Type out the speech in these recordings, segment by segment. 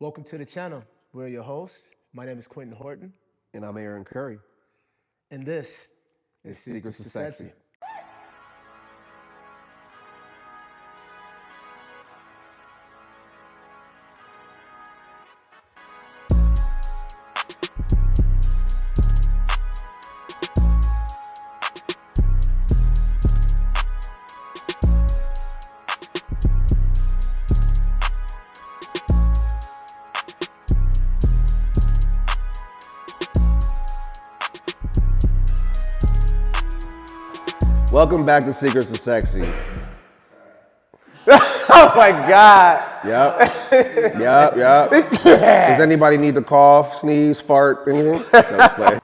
Welcome to the channel. We're your hosts. My name is Quentin Horton, And I'm Aaron Curry. and this is It's Secrets to Sexy. Welcome back to Secrets of Sexy. Oh my God! Yep. Does anybody need to cough, sneeze, fart, anything? No, just play.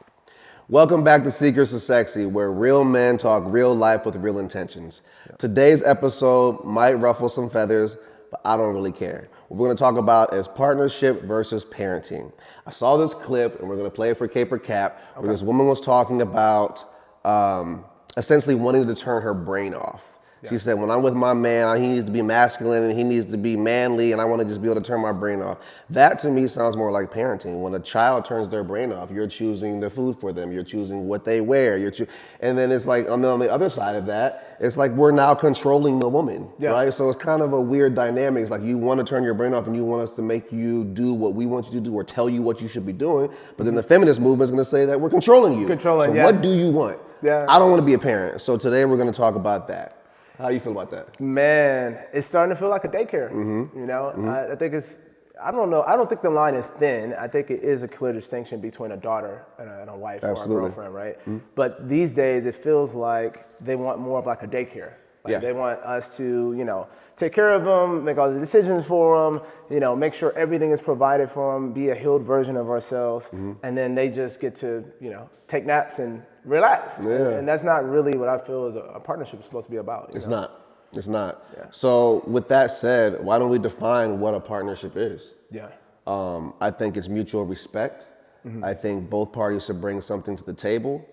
Welcome back to Secrets of Sexy, where real men talk real life with real intentions. Today's episode might ruffle some feathers, but I don't really care. What we're going to talk about is partnership versus parenting. I saw this clip, and we're going to play it for Cape or Cap, where this woman was talking about essentially wanting to turn her brain off. She said, when I'm with my man, he needs to be masculine and he needs to be manly, and I want to just be able to turn my brain off. That to me sounds more like parenting. When a child turns their brain off, you're choosing the food for them, you're choosing what they wear, and then it's like on the other side of that, it's like we're now controlling the woman, right? So it's kind of a weird dynamic. It's like you want to turn your brain off and you want us to make you do what we want you to do or tell you what you should be doing, but then the feminist movement is going to say that we're controlling you. So what do you want? I don't want to be a parent. So today we're going to talk about that. How you feel about that? Man, it's starting to feel like a daycare. You know, I think it's. I don't know. I don't think the line is thin. I think it is a clear distinction between a daughter and a wife or a girlfriend, right? But these days, it feels like they want more of like a daycare. Like they want us to, take care of them, make all the decisions for them, make sure everything is provided for them, be a healed version of ourselves, and then they just get to, take naps and relax. And that's not really what I feel is a partnership is supposed to be about. It's not. So with that said, why don't we define what a partnership is? I think it's mutual respect. I think both parties should bring something to the table.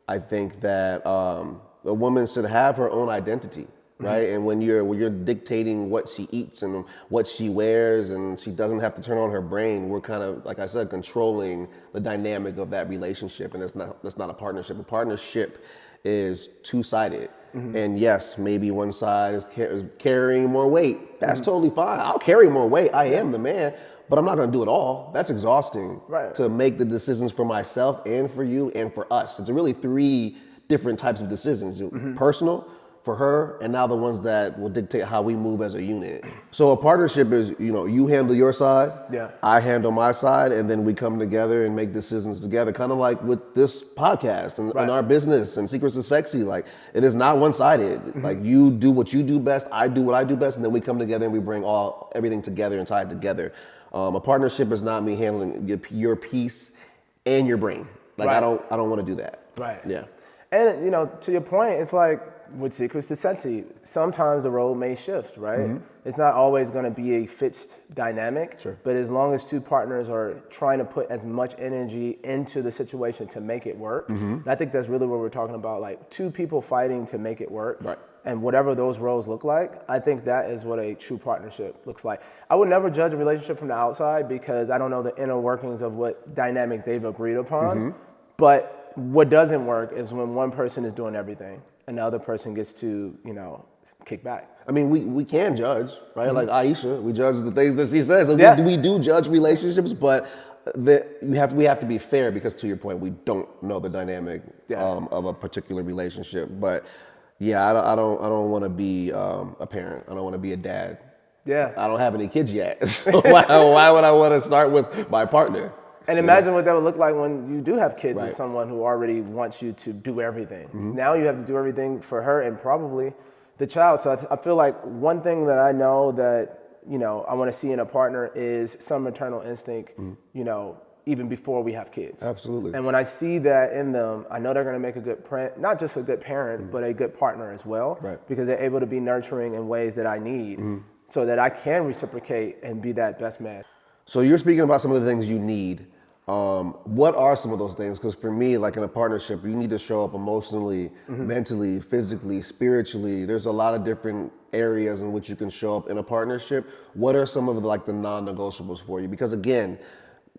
I think that a woman should have her own identity, right? And when you're dictating what she eats and what she wears, and she doesn't have to turn on her brain, we're kind of, like I said, controlling the dynamic of that relationship, and that's not a partnership. A partnership is two-sided. And yes, maybe one side is carrying more weight. That's totally fine. I'll carry more weight. I am the man, but I'm not going to do it all. That's exhausting to make the decisions for myself and for you and for us. It's really three different types of decisions. Personal, for her, and now the ones that will dictate how we move as a unit. So a partnership is, you handle your side, I handle my side, and then we come together and make decisions together. Kind of like with this podcast and our business and Secrets of Sexy. Like, it is not one-sided. Like, you do what you do best, I do what I do best, and then we come together and we bring everything together and tie it together. A partnership is not me handling your piece and your brain. Like, I don't want to do that. And to your point, it's like with Secrets to Sexy, sometimes the role may shift, right? It's not always going to be a fixed dynamic, but as long as two partners are trying to put as much energy into the situation to make it work, and I think that's really what we're talking about, like two people fighting to make it work, and whatever those roles look like, I think that is what a true partnership looks like. I would never judge a relationship from the outside because I don't know the inner workings of what dynamic they've agreed upon, but what doesn't work is when one person is doing everything and the other person gets to, kick back. I mean, we can judge, right? Like Aisha, we judge the things that she says. And we do judge relationships, but we have to be fair because, to your point, we don't know the dynamic of a particular relationship. But yeah, I don't want to be a parent. I don't want to be a dad. I don't have any kids yet. So why would I want to start with my partner? And imagine what that would look like when you do have kids with someone who already wants you to do everything. Now you have to do everything for her and probably the child. So I feel like one thing that I know that, I want to see in a partner is some maternal instinct, even before we have kids. Absolutely. And when I see that in them, I know they're going to make a good not just a good parent, but a good partner as well. Because they're able to be nurturing in ways that I need so that I can reciprocate and be that best man. So you're speaking about some of the things you need. What are some of those things? Because for me, like in a partnership, you need to show up emotionally, mentally, physically, spiritually. There's a lot of different areas in which you can show up in a partnership. What are some of the non-negotiables for you? Because again,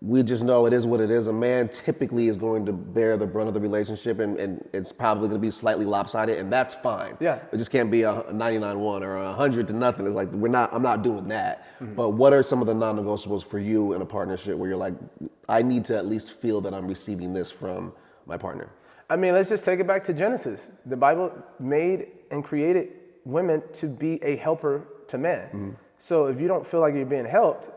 we just know it is what it is. A man typically is going to bear the brunt of the relationship, and it's probably going to be slightly lopsided, and that's fine. Yeah. It just can't be a 99-1 or 100-0. It's like I'm not doing that. But what are some of the non-negotiables for you in a partnership where you're like, I need to at least feel that I'm receiving this from my partner? I mean, let's just take it back to Genesis. The Bible made and created women to be a helper to man. So if you don't feel like you're being helped,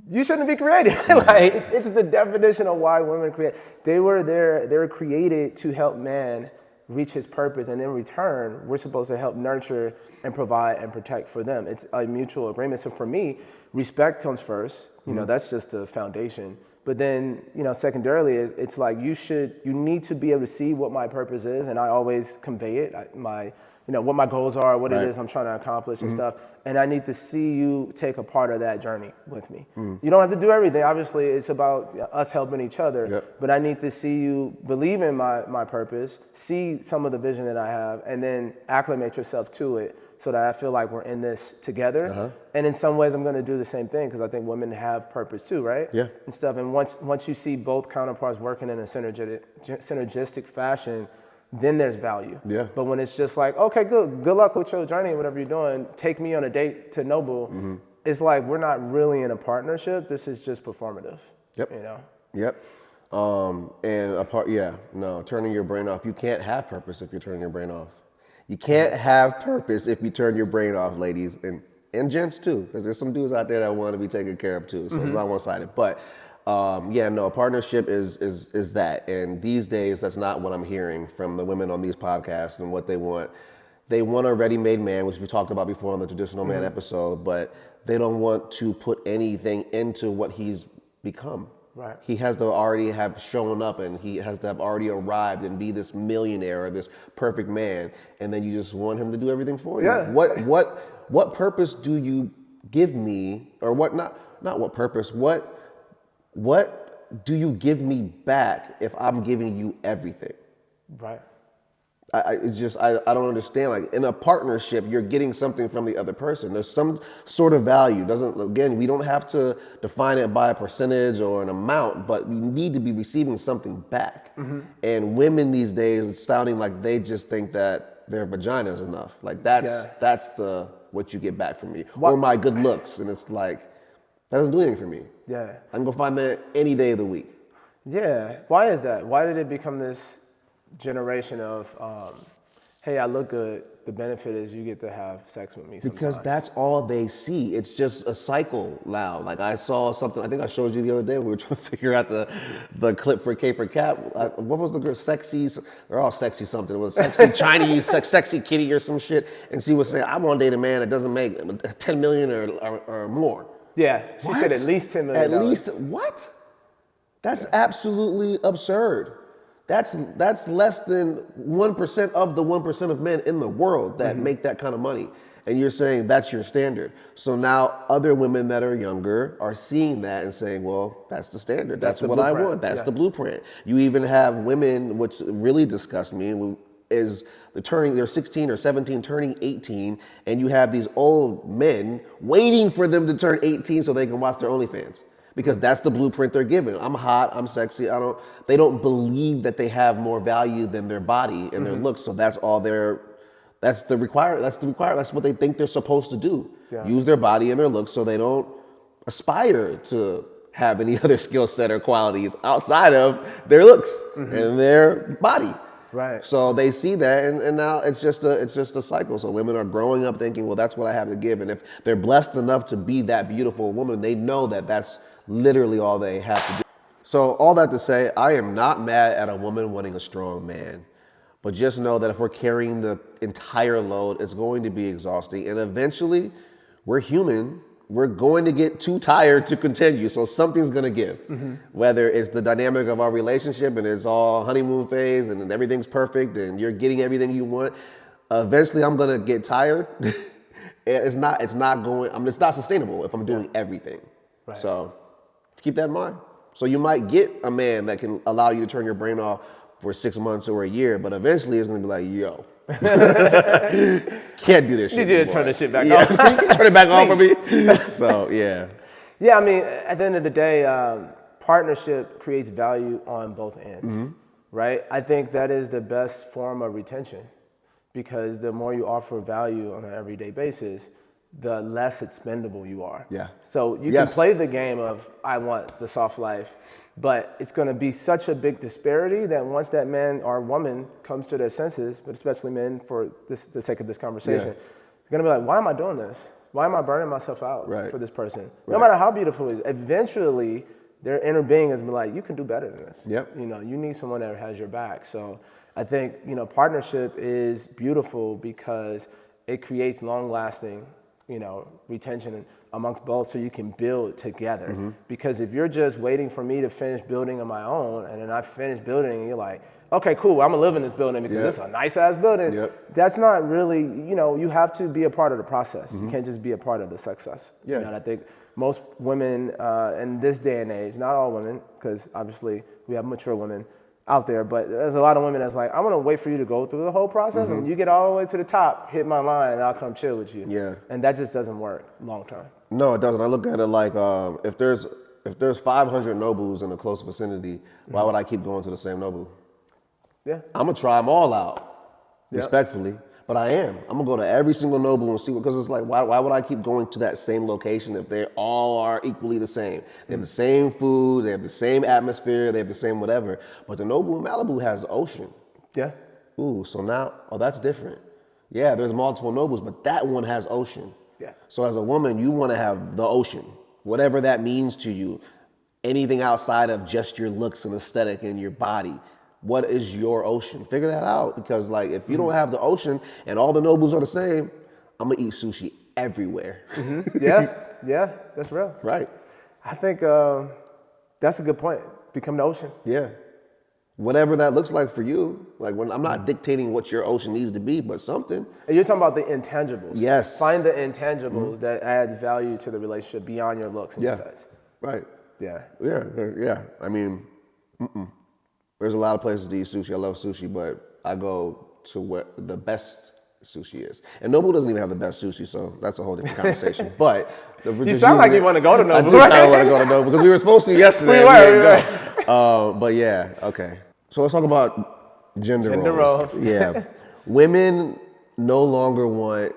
you shouldn't be created. Like, it's the definition of why women create. They were created to help man reach his purpose, and in return, we're supposed to help nurture and provide and protect for them. It's a mutual agreement. So for me, respect comes first. You know, that's just the foundation. But then, secondarily, it's like you need to be able to see what my purpose is, and I always convey it. What my goals are, what it is I'm trying to accomplish and stuff. And I need to see you take a part of that journey with me. You don't have to do everything. Obviously, it's about us helping each other. But I need to see you believe in my purpose, see some of the vision that I have, and then acclimate yourself to it so that I feel like we're in this together. And in some ways, I'm going to do the same thing because I think women have purpose too, right? Yeah. And stuff. And once you see both counterparts working in a synergistic fashion, then there's value. Yeah. But when it's just like, okay, good luck with your journey, whatever you're doing, take me on a date to Noble, it's like we're not really in a partnership. This is just performative. Yep. Yep. Turning your brain off. You can't have purpose if you're turning your brain off. You can't have purpose if you turn your brain off, ladies, and gents too, because there's some dudes out there that want to be taken care of too. So it's not one-sided. But a partnership is that. And these days, that's not what I'm hearing from the women on these podcasts and what they want. They want a ready-made man, which we talked about before on the Traditional Man episode, but they don't want to put anything into what he's become. Right. He has to already have shown up, and he has to have already arrived and be this millionaire or this perfect man, and then you just want him to do everything for you. Yeah. What purpose do you give me, or what not what purpose, what do you give me back if I'm giving you everything? Right. I don't understand. Like in a partnership, you're getting something from the other person. There's some sort of value. We don't have to define it by a percentage or an amount, but you need to be receiving something back. And women these days, it's sounding like they just think that their vagina is enough. Like that's what you get back from me, or my good looks, and it's like that doesn't do anything for me. Yeah, I can go find that any day of the week. Yeah, why is that? Why did it become this generation of, hey, I look good, the benefit is you get to have sex with me sometimes? Because that's all they see. It's just a cycle now. Like I saw something, I think I showed you the other day when we were trying to figure out the clip for Caper Cat. What was the girl? They're all sexy something. It was sexy Chinese, sexy kitty or some shit. And she was saying, I want to date a man that doesn't make 10 million or more. Yeah, she said at least $10 million. At least, what? That's absolutely absurd. That's less than 1% of the 1% of men in the world that make that kind of money. And you're saying that's your standard. So now other women that are younger are seeing that and saying, well, that's the standard. That's what I want. That's the blueprint. You even have women, which really disgust me, is they're 16 or 17, turning 18, and you have these old men waiting for them to turn 18 so they can watch their OnlyFans. Because that's the blueprint they're given. I'm hot, I'm sexy. They don't believe that they have more value than their body and their looks. So that's what they think they're supposed to do. Yeah. Use their body and their looks so they don't aspire to have any other skill set or qualities outside of their looks and their body. Right. So they see that, and now it's just a cycle. So women are growing up thinking, well, that's what I have to give. And if they're blessed enough to be that beautiful woman, they know that that's literally all they have to do. So all that to say, I am not mad at a woman wanting a strong man. But just know that if we're carrying the entire load, it's going to be exhausting. And eventually, we're human. We're going to get too tired to continue. So something's going to give. Whether it's the dynamic of our relationship and it's all honeymoon phase and everything's perfect and you're getting everything you want. Eventually, I'm going to get tired. It's not sustainable if I'm doing everything. Right. So keep that in mind. So you might get a man that can allow you to turn your brain off for 6 months or a year, but eventually it's gonna be like, yo, can't do this shit. Need you to turn this shit back off. on. You can turn it back on for me. So yeah. Yeah, I mean, at the end of the day, partnership creates value on both ends, right? I think that is the best form of retention, because the more you offer value on an everyday basis, the less expendable you are. Yeah. So you can play the game of, I want the soft life, but it's going to be such a big disparity that once that man or woman comes to their senses, but especially men for the sake of this conversation, they're going to be like, why am I doing this? Why am I burning myself out for this person? No matter how beautiful it is, eventually their inner being is like, you can do better than this. Yep. You know, you need someone that has your back. So I think, you know, partnership is beautiful because it creates long-lasting, you know, retention amongst both, so you can build together. Because if you're just waiting for me to finish building on my own, and then I finish building and you're like, okay, cool, I'm gonna live in this building because it's a nice ass building. That's not really, you know, you have to be a part of the process. You can't just be a part of the success. You know, and I think most women in this day and age, not all women, because obviously we have mature women out there, but there's a lot of women that's like, I'm gonna wait for you to go through the whole process, and you get all the way to the top, hit my line, and I'll come chill with you. Yeah. And that just doesn't work long term. No, it doesn't. I look at it like if there's 500 Nobus in a close vicinity, why would I keep going to the same Nobu? Yeah. I'm gonna try them all out, respectfully, but I'm gonna go to every single Nobu and see what, because it's like, why would I keep going to that same location if they all are equally the same? They have the same food, they have the same atmosphere, they have the same whatever, but the Nobu in Malibu has the ocean. Yeah. Ooh, so now, that's different. Yeah, there's multiple Nobus, but that one has ocean. Yeah. So as a woman, you wanna have the ocean, whatever that means to you, anything outside of just your looks and aesthetic and your body. What is your ocean? Figure that out, because like if you don't have the ocean and all the Nobus are the same, I'm gonna eat sushi everywhere. Yeah, that's real. Right. I think that's a good point. Become the ocean. Yeah. Whatever that looks like for you. Like, when I'm not dictating what your ocean needs to be, but something. And you're talking about the intangibles. Yes. Find the intangibles that add value to the relationship beyond your looks and your size. Right. Yeah. Yeah. I mean, there's a lot of places to eat sushi. I love sushi, but I go to where the best sushi is. And Nobu doesn't even have the best sushi, so that's a whole different conversation. But you sound like you want to go to Nobu. I do kind of want to go to Nobu because we were supposed to yesterday. We were. But yeah, okay. So let's talk about gender roles. Yeah. Women no longer want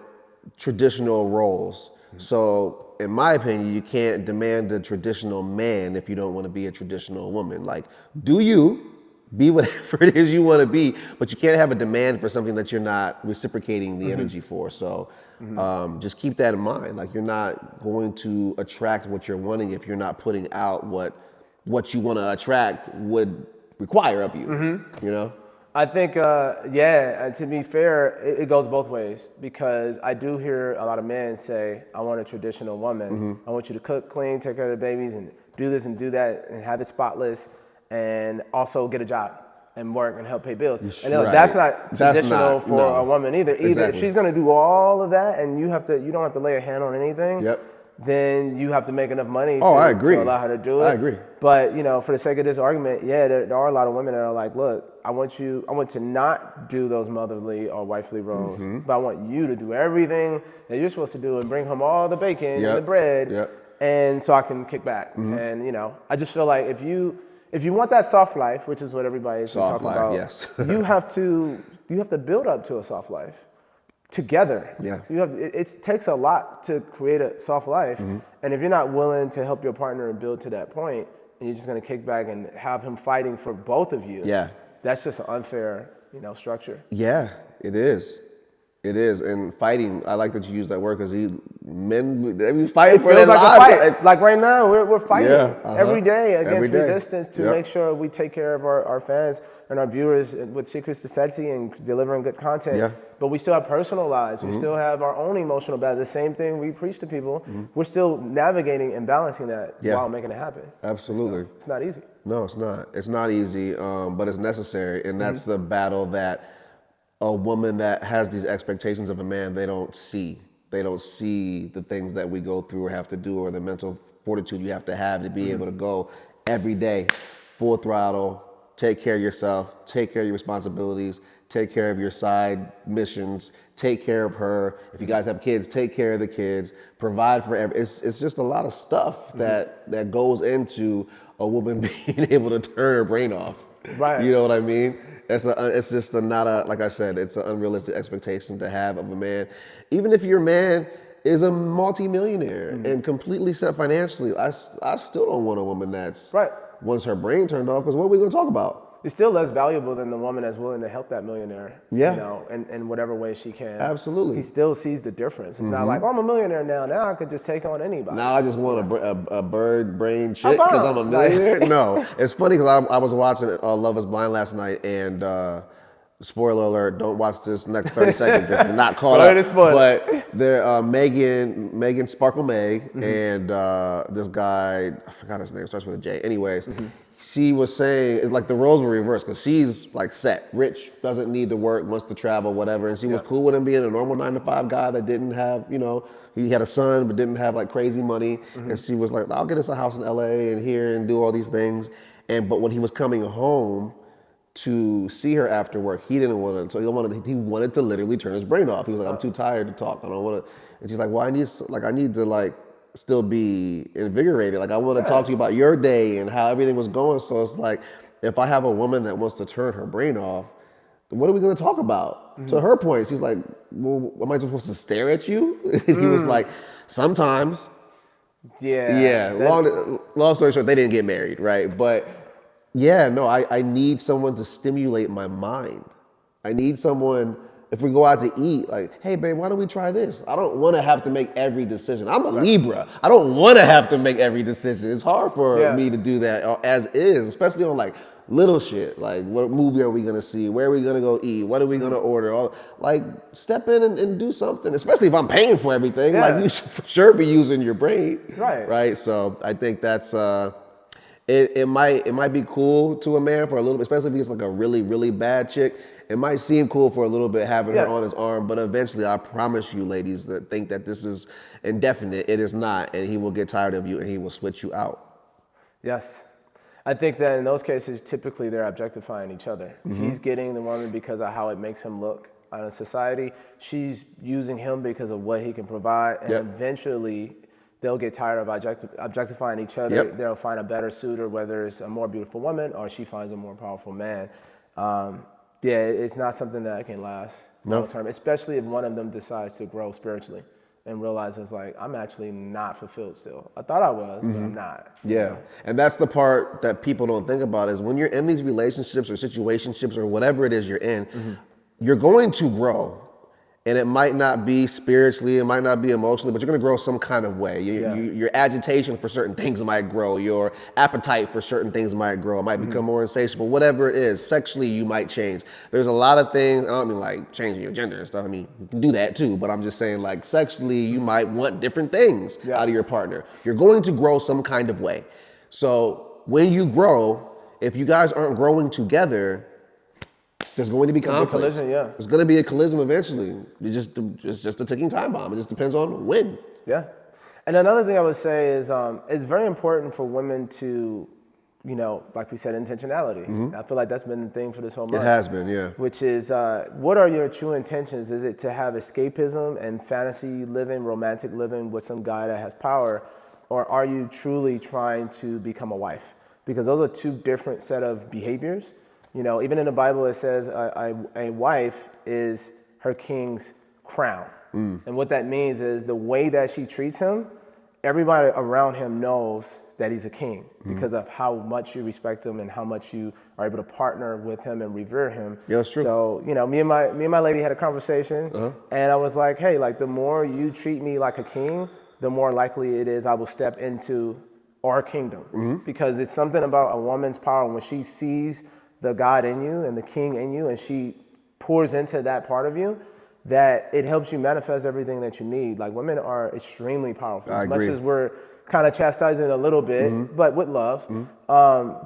traditional roles. So in my opinion, you can't demand a traditional man if you don't want to be a traditional woman. Like, do you be whatever it is you want to be, but you can't have a demand for something that you're not reciprocating the energy for. So just keep that in mind. Like, you're not going to attract what you're wanting if you're not putting out what you want to attract would require of you, you know? I think, to be fair, it goes both ways, because I do hear a lot of men say, I want a traditional woman. I want you to cook, clean, take care of the babies, and do this and do that, and have it spotless, and also get a job and work and help pay bills. And they're like, that's not traditional for a woman either. If she's gonna do all of that and you don't have to lay a hand on anything, then you have to make enough money to allow her to do it. I agree. But, you know, for the sake of this argument, there are a lot of women that are like, look, I want to not do those motherly or wifely roles, but I want you to do everything that you're supposed to do and bring home all the bacon and the bread, and so I can kick back. And, you know, I just feel like if you want that soft life, which is what everybody is talking about, you have to build up to a soft life together. It takes a lot to create a soft life, and if you're not willing to help your partner and build to that point, and you're just going to kick back and have him fighting for both of you, that's just an unfair, you know, structure. Yeah, it is. It is. And fighting, I like that you use that word, because we fighting for their lives. Like right now, we're fighting every day against resistance to make sure we take care of our fans and our viewers with Secrets to Sexy and delivering good content. But we still have personal lives. We still have our own emotional battles. The same thing we preach to people. We're still navigating and balancing that while making it happen. Absolutely. So it's not easy. No, it's not. It's not easy, but it's necessary. And that's the battle that a woman that has these expectations of a man, they don't see. They don't see the things that we go through or have to do, or the mental fortitude you have to be able to go every day, full throttle, take care of yourself, take care of your responsibilities, take care of your side missions, take care of her. If you guys have kids, take care of the kids, provide for it's just a lot of stuff that goes into a woman being able to turn her brain off. Right. You know what I mean? It's just not a, like I said, it's an unrealistic expectation to have of a man. Even if your man is a multimillionaire and completely set financially, I still don't want a woman that's wants her brain turned off, because what are we going to talk about? You're still less valuable than the woman that's willing to help that millionaire, you know, in whatever way she can. Absolutely. He still sees the difference. It's not like, oh, I'm a millionaire now. Now I could just take on anybody. Now I just want a bird brain chick because I'm a millionaire. No, it's funny because I was watching Love Is Blind last night, and spoiler alert, don't watch this next 30 seconds if you're not caught up. But there, Megan Sparkle Meg, and this guy, I forgot his name, starts with a J. Anyways. She was saying, it's like the roles were reversed, because she's like set, rich, doesn't need to work, wants to travel, whatever. And she was cool with him being a normal 9-to-5 guy that didn't have, you know, he had a son but didn't have like crazy money. And she was like, I'll get us a house in LA and here and do all these things. But when he was coming home to see her after work, he didn't want to. So he wanted to literally turn his brain off. He was like, I'm too tired to talk. I don't want to. And she's like, well, I need to still be invigorated. Like, I want to talk to you about your day and how everything was going. So it's like, if I have a woman that wants to turn her brain off, what are we going to talk about? To her point, she's like, well, am I supposed to stare at you? He was like, sometimes. Yeah. Long story short, they didn't get married, right? But yeah, no, I need someone to stimulate my mind. I need someone. If we go out to eat, like, hey, babe, why don't we try this? I don't want to have to make every decision. I'm a Libra. I don't want to have to make every decision. It's hard for me to do that as is, especially on like little shit. Like, what movie are we going to see? Where are we going to go eat? What are we going to order? Like, step in and do something, especially if I'm paying for everything. Like, you should for sure be using your brain. Right? So I think that's, it might be cool to a man for a little bit, especially if he's like a really, really bad chick. It might seem cool for a little bit having her on his arm, but eventually, I promise you, ladies that think that this is indefinite, it is not, and he will get tired of you and he will switch you out. Yes. I think that in those cases, typically they're objectifying each other. He's getting the woman because of how it makes him look in society. She's using him because of what he can provide, and eventually they'll get tired of objectifying each other. They'll find a better suitor, whether it's a more beautiful woman or she finds a more powerful man. Yeah, it's not something that can last long term, especially if one of them decides to grow spiritually and realizes, like, I'm actually not fulfilled still. I thought I was, but I'm not. Yeah, and that's the part that people don't think about, is when you're in these relationships or situationships or whatever it is you're in, you're going to grow. And it might not be spiritually, it might not be emotionally, but you're going to grow some kind of way. Your agitation for certain things might grow. Your appetite for certain things might grow. It might become more insatiable, whatever it is. Sexually, you might change. There's a lot of things. I don't mean like changing your gender and stuff. I mean, you can do that too. But I'm just saying, like, sexually, you might want different things out of your partner. You're going to grow some kind of way. So when you grow, if you guys aren't growing together, there's going to be conflict. There's going to be a collision eventually. It's just a ticking time bomb. It just depends on when. Yeah. And another thing I would say is it's very important for women to, you know, like we said, intentionality. I feel like that's been the thing for this whole month. It has been, yeah. Which is, what are your true intentions? Is it to have escapism and fantasy living, romantic living with some guy that has power? Or are you truly trying to become a wife? Because those are two different set of behaviors. You know, even in the Bible, it says a wife is her king's crown. And what that means is the way that she treats him, everybody around him knows that he's a king because of how much you respect him and how much you are able to partner with him and revere him. Yeah, that's true. So, you know, me and my lady had a conversation, and I was like, hey, like, the more you treat me like a king, the more likely it is I will step into our kingdom. Because it's something about a woman's power when she sees the God in you and the king in you, and she pours into that part of you, that it helps you manifest everything that you need. Like, women are extremely powerful. As much as we're kind of chastising a little bit, but with love,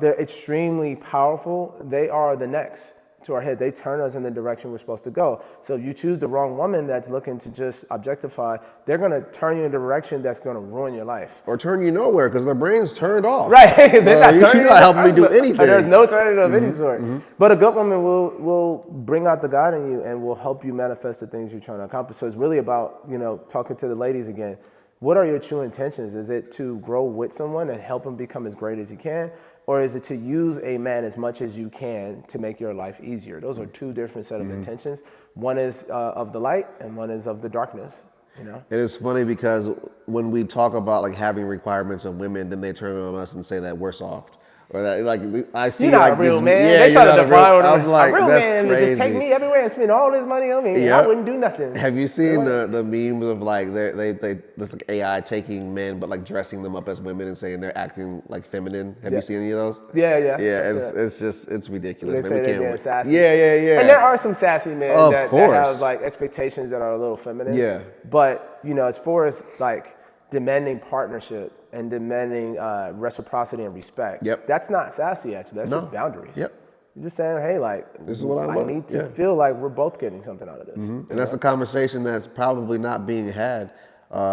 they're extremely powerful. They are the next. to our head. They turn us in the direction we're supposed to go. So if you choose the wrong woman that's looking to just objectify, they're going to turn you in a direction that's going to ruin your life. Or turn you nowhere because their brain's turned off. Right. They're you're not helping me do anything. There's no turning of any sort. But a good woman will bring out the God in you and will help you manifest the things you're trying to accomplish. So it's really about, talking to the ladies again. What are your true intentions? Is it to grow with someone and help him become as great as you can? Or is it to use a man as much as you can to make your life easier? Those are two different set of intentions. One is of the light and one is of the darkness. And it's funny because when we talk about like having requirements of women, then they turn it on us and say that we're soft. Or that, like, I see, you're not like, a real this, man. Yeah, they try to define I'm like, a real that's man crazy. would just take me everywhere and spend all this money on me. Yep. I wouldn't do nothing. Have you seen the memes of like they this like AI taking men but like dressing them up as women and saying they're acting like feminine? Have you seen any of those? Yeah. Yeah, it's ridiculous. They Man. say they're being sassy. Yeah. And there are some sassy men that have like expectations that are a little feminine. Yeah. But as far as like demanding partnership and demanding reciprocity and respect. Yep. That's not sassy, actually. That's just boundaries. Yep. You're just saying, hey, like, this is what I want. need to feel like we're both getting something out of this. And that's the conversation that's probably not being had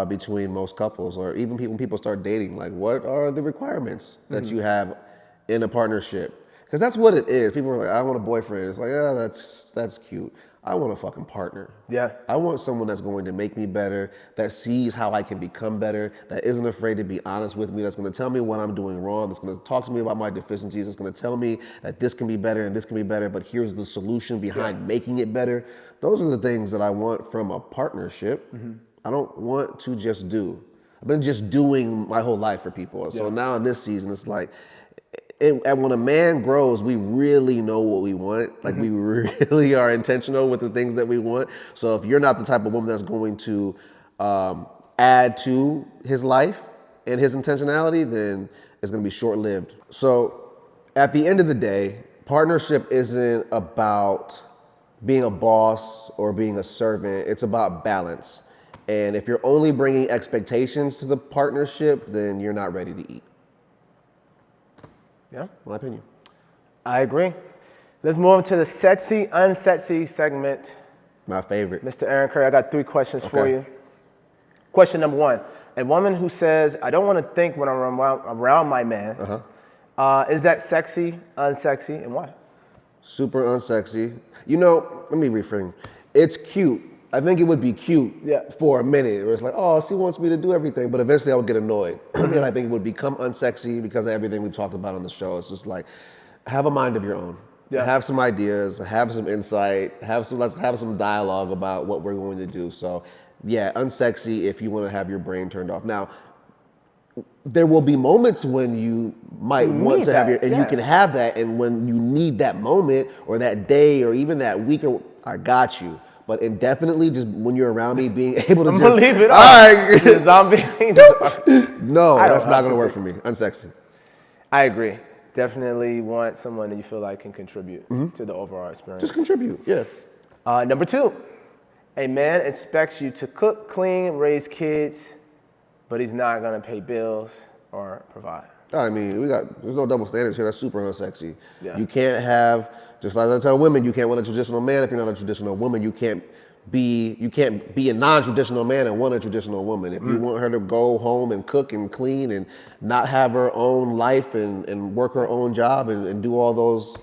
between most couples, or even when people start dating. Like, what are the requirements that you have in a partnership? Because that's what it is. People are like, I want a boyfriend. It's like, yeah, that's cute. I want a fucking partner. Yeah. I want someone that's going to make me better, that sees how I can become better, that isn't afraid to be honest with me, that's going to tell me what I'm doing wrong, that's going to talk to me about my deficiencies, that's going to tell me that this can be better and this can be better, but here's the solution behind making it better. Those are the things that I want from a partnership. I don't want to just do. I've been just doing my whole life for people. So now in this season, it's like, and when a man grows, we really know what we want. Like we really are intentional with the things that we want. So if you're not the type of woman that's going to add to his life and his intentionality, then it's going to be short-lived. So at the end of the day, partnership isn't about being a boss or being a servant. It's about balance. And if you're only bringing expectations to the partnership, then you're not ready to eat. Yeah. My opinion. I agree. Let's move on to the sexy, unsexy segment. My favorite. Mr. Aaron Curry, I got 3 questions for you. Question number 1. A woman who says, I don't want to think when I'm around my man. Is that sexy, unsexy, and why? Super unsexy. Let me reframe. It's cute. I think it would be cute for a minute where it's like, oh, she wants me to do everything, but eventually I would get annoyed. And I think it would become unsexy because of everything we've talked about on the show. It's just like, have a mind of your own. Yeah. Have some ideas, have some insight, let's have some dialogue about what we're going to do. So yeah, unsexy if you want to have your brain turned off. Now, there will be moments when you might want to have you can have that, and when you need that moment or that day or even that week, I got you. But indefinitely, just when you're around me, being able to just leave it all right, zombie. No, that's not going to work for me. Unsexy. I agree. Definitely want someone that you feel like can contribute to the overall experience. Just contribute, yeah. Number 2, a man expects you to cook, clean, raise kids, but he's not going to pay bills or provide. I mean, there's no double standards here. That's super unsexy. Yeah. You can't have, just like I tell women, you can't want a traditional man if you're not a traditional woman. You can't be a non-traditional man and want a traditional woman. If you want her to go home and cook and clean and not have her own life and work her own job and do all those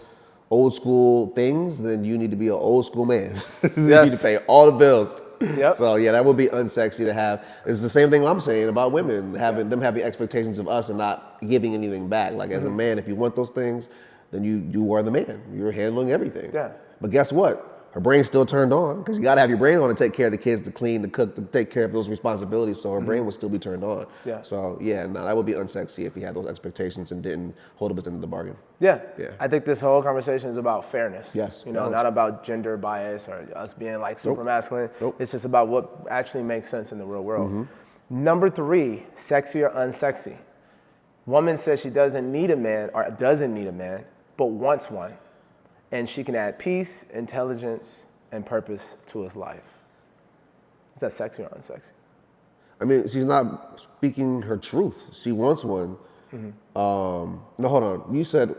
old school things, then you need to be an old school man. You need to pay all the bills. Yep. So yeah, that would be unsexy to have. It's the same thing I'm saying about women, having expectations of us and not giving anything back. Like as a man, if you want those things, then you are the man. You're handling everything. Yeah. But guess what? Her brain's still turned on because you got to have your brain on to take care of the kids, to clean, to cook, to take care of those responsibilities. So her brain would still be turned on. Yeah. So yeah, no, that would be unsexy if he had those expectations and didn't hold up his end of the bargain. Yeah. Yeah. I think this whole conversation is about fairness. Yes. Not about gender bias or us being like super masculine. It's just about what actually makes sense in the real world. Number 3, sexy or unsexy. Woman says she doesn't need a man, but wants one. And she can add peace, intelligence, and purpose to his life. Is that sexy or unsexy? I mean, she's not speaking her truth. She wants one. No, hold on. You said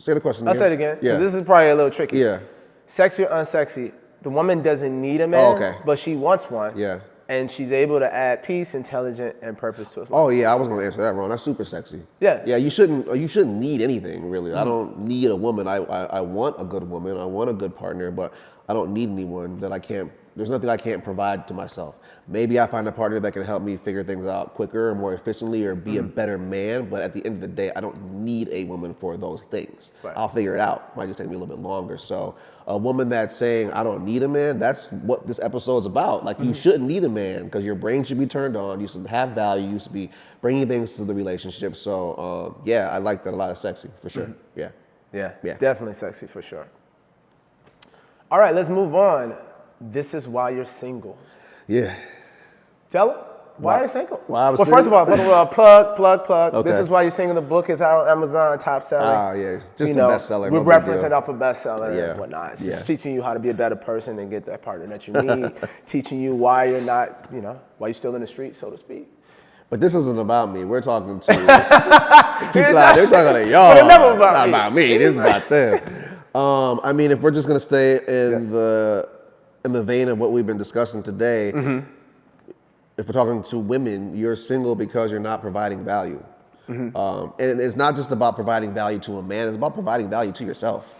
Say the question I'll again. say it again. Yeah. This is probably a little tricky. Yeah. Sexy or unsexy, the woman doesn't need a man, but she wants one. Yeah. And she's able to add peace, intelligence, and purpose to his life. Oh yeah, I was gonna answer that wrong. That's super sexy. Yeah. Yeah, you shouldn't need anything really. I don't need a woman. I want a good woman. I want a good partner, but I don't need anyone that I can't. There's nothing I can't provide to myself. Maybe I find a partner that can help me figure things out quicker or more efficiently or be a better man, but at the end of the day, I don't need a woman for those things. Right. I'll figure it out. Might just take me a little bit longer. So a woman that's saying, I don't need a man, that's what this episode's about. Like, you shouldn't need a man because your brain should be turned on. You should have value. You should be bringing things to the relationship. So, yeah, I like that a lot of sexy, for sure. Yeah. Yeah, definitely sexy for sure. All right, let's move on. This is why you're single. Yeah. Tell them. Why are you single? Why I was first of all, plug. Okay. This is why you're single. The book is out on Amazon, top selling. Ah, yeah. Just a bestseller. We're referencing off a bestseller and whatnot. It's Yeah. just teaching you how to be a better person and get that partner that you need. Teaching you why you're not, why you're still in the street, so to speak. But this isn't about me. We're talking to people out there. We're talking to y'all. But it's never about not me. about me. This is about them. I mean, if we're just gonna stay in the vein of what we've been discussing today, if we're talking to women, you're single because you're not providing value. And it's not just about providing value to a man, it's about providing value to yourself.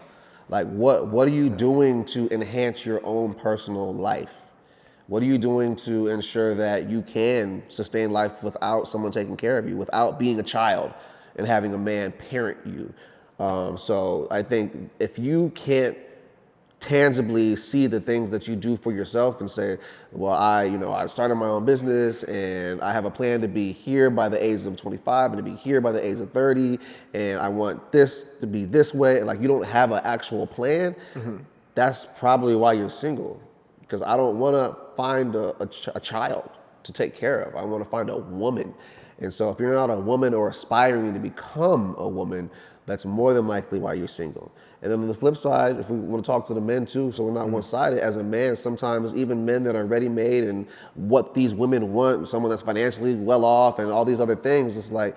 Like, what are you doing to enhance your own personal life? What are you doing to ensure that you can sustain life without someone taking care of you, without being a child and having a man parent you? So I think if you can't tangibly see the things that you do for yourself and say, well, I started my own business and I have a plan to be here by the age of 25 and to be here by the age of 30, and I want this to be this way, and like you don't have an actual plan, that's probably why you're single. Because I don't want to find a child to take care of. I want to find a woman. And so if you're not a woman or aspiring to become a woman, that's more than likely why you're single. And then on the flip side, if we want to talk to the men too, so we're not one-sided, as a man, sometimes even men that are ready-made and what these women want, someone that's financially well off and all these other things, it's like,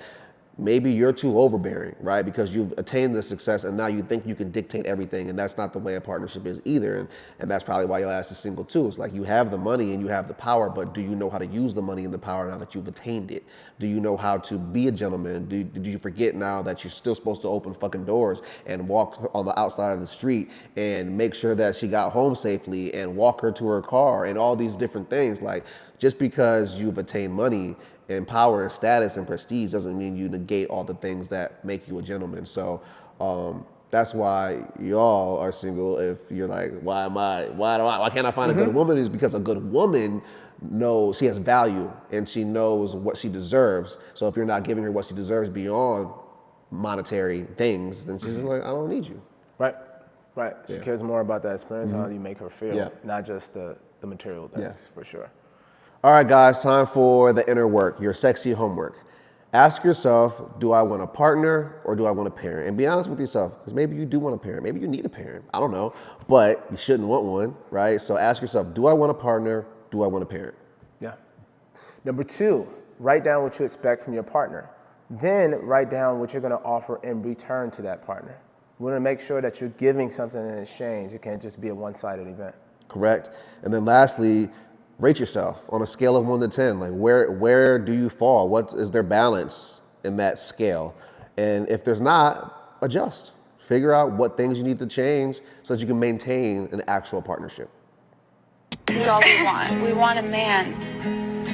maybe you're too overbearing, right? Because you've attained the success and now you think you can dictate everything, and that's not the way a partnership is either. And that's probably why your ass is single too. It's like you have the money and you have the power, but do you know how to use the money and the power now that you've attained it? Do you know how to be a gentleman? Do you forget now that you're still supposed to open fucking doors and walk on the outside of the street and make sure that she got home safely and walk her to her car and all these different things? Like, just because you've attained money and power and status and prestige doesn't mean you negate all the things that make you a gentleman. So that's why y'all are single. If you're like, why can't I find a good woman? Is because a good woman knows she has value and she knows what she deserves. So if you're not giving her what she deserves beyond monetary things, then she's just like, I don't need you. Right. She cares more about that experience, how you make her feel, not just the material things, for sure. All right, guys, time for the inner work, your sexy homework. Ask yourself, do I want a partner or do I want a parent? And be honest with yourself, because maybe you do want a parent. Maybe you need a parent. I don't know. But you shouldn't want one, right? So ask yourself, do I want a partner? Do I want a parent? Yeah. Number 2, write down what you expect from your partner. Then write down what you're going to offer in return to that partner. We want to make sure that you're giving something in exchange. It can't just be a one-sided event. Correct. And then lastly, rate yourself on a scale of 1 to 10. Like, where do you fall? What is there balance in that scale? And if there's not, adjust. Figure out what things you need to change so that you can maintain an actual partnership. This is all we want. We want a man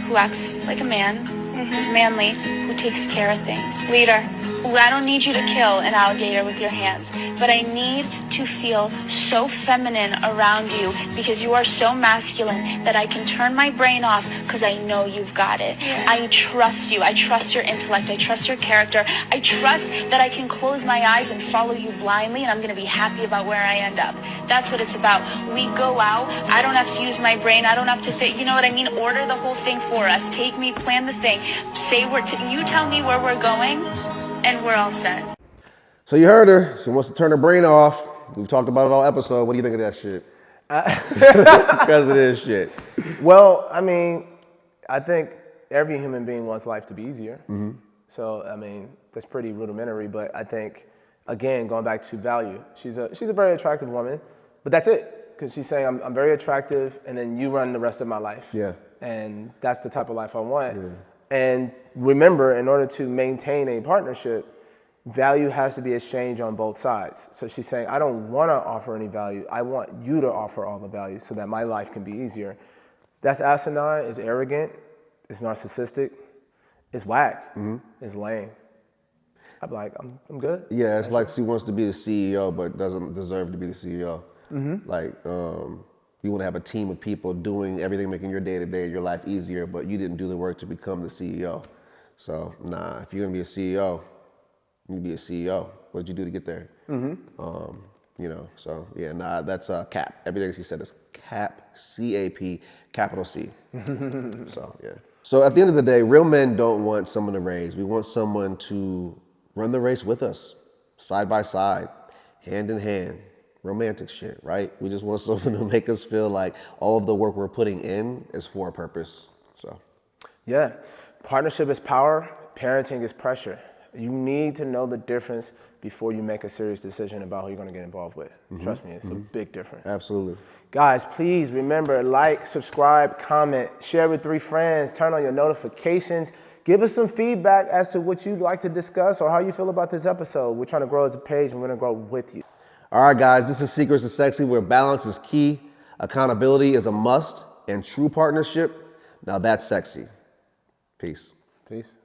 who acts like a man, who's manly, who takes care of things. Leader. I don't need you to kill an alligator with your hands, but I need to feel so feminine around you because you are so masculine that I can turn my brain off because I know you've got it. Yeah. I trust you. I trust your intellect. I trust your character. I trust that I can close my eyes and follow you blindly, and I'm going to be happy about where I end up. That's what it's about. We go out. I don't have to use my brain. I don't have to think. You know what I mean? Order the whole thing for us. Take me, plan the thing. Say you tell me where we're going, and we're all set. So you heard her. She wants to turn her brain off. We've talked about it all episode. What do you think of that shit? Because it is shit. Well, I mean, I think every human being wants life to be easier. So, I mean, that's pretty rudimentary, but I think again, going back to value. She's a very attractive woman, but that's it. Because she's saying, I'm very attractive, and then you run the rest of my life. Yeah. And that's the type of life I want. Yeah. And remember, in order to maintain a partnership, value has to be exchanged on both sides. So she's saying, I don't want to offer any value. I want you to offer all the value so that my life can be easier. That's asinine, it's arrogant, it's narcissistic, it's whack, it's lame. I'm like, I'm good. Yeah, it's like she wants to be the CEO, but doesn't deserve to be the CEO. Like, you want to have a team of people doing everything, making your day-to-day, your life easier, but you didn't do the work to become the CEO. So, nah, if you're going to be a CEO, you be a CEO. What did you do to get there? You know, so yeah, nah, that's cap. Everything she said is cap, C-A-P, capital C. So, yeah. So at the end of the day, real men don't want someone to raise. We want someone to run the race with us, side by side, hand in hand. Romantic shit, right? We just want someone to make us feel like all of the work we're putting in is for a purpose, so. Yeah, partnership is power, parenting is pressure. You need to know the difference before you make a serious decision about who you're gonna get involved with. Trust me, it's a big difference. Absolutely. Guys, please remember, like, subscribe, comment, share with 3 friends, turn on your notifications. Give us some feedback as to what you'd like to discuss or how you feel about this episode. We're trying to grow as a page and we're gonna grow with you. All right, guys, this is Secrets of Sexy, where balance is key, accountability is a must, and true partnership, now that's sexy. Peace. Peace.